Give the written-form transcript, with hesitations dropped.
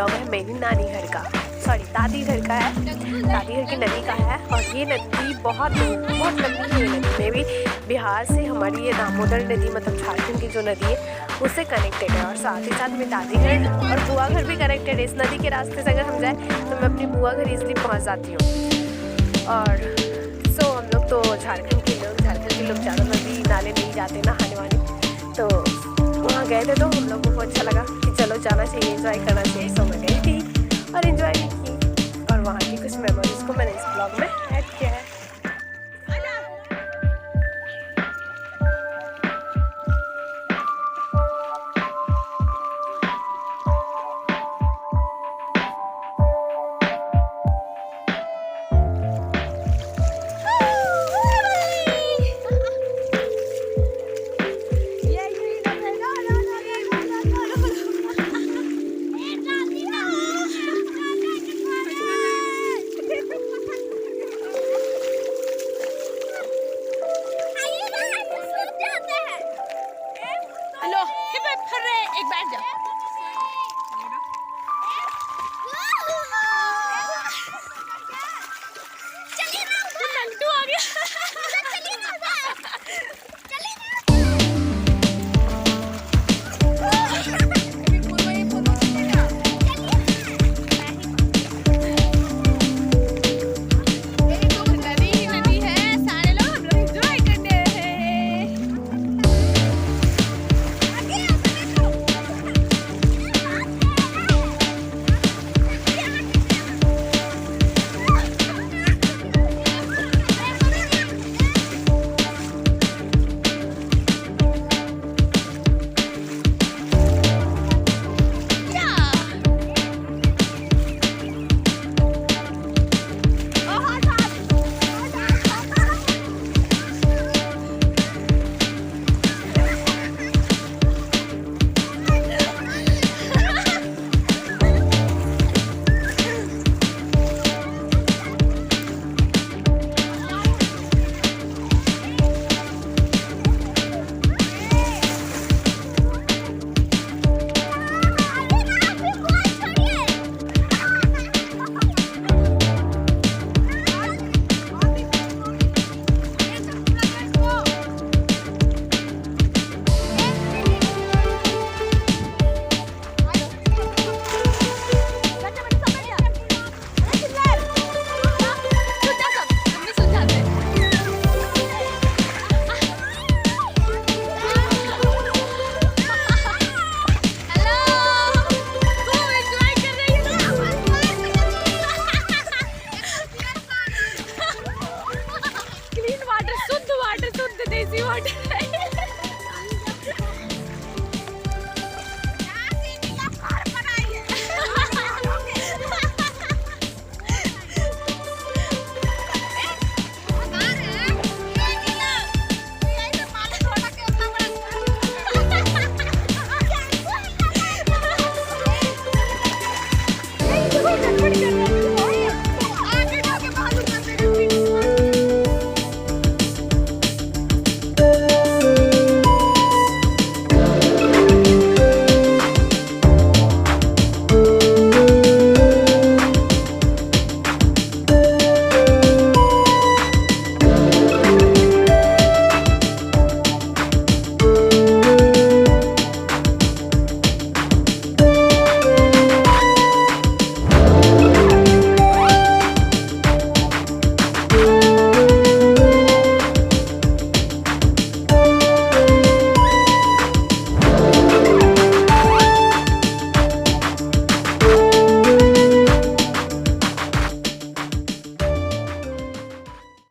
Blog है मेरी नानी घर का, सॉरी दादी घर का है, दादी घर की नदी का है। और ये नदी बहुत लंबी है। ये नदी में भी बिहार से हमारी ये दामोदर नदी मतलब झारखंड की जो नदी है उससे कनेक्टेड है। और साथ ही साथ में दादी घर और बुआ घर भी कनेक्टेड है। इस नदी के रास्ते से अगर हम जाए तो मैं अपनी बुआ घर ईजिली पहुँच जाती हूँ। और हम लोग तो झारखंड के लोग ज़्यादा नदी नाले नहीं जाते नहाने वाले, तो वहाँ गए थे तो हम लोगों को अच्छा लगा कि चलो जाना चाहिए, एंजॉय करना चाहिए। सो मैं गई थी और एंजॉय भी की और वहाँ की कुछ मेमोरीज को मैंने इस ब्लॉग में ऐड किया है। एक बैठ जा। नंटू आ गया। शुद्ध वाटर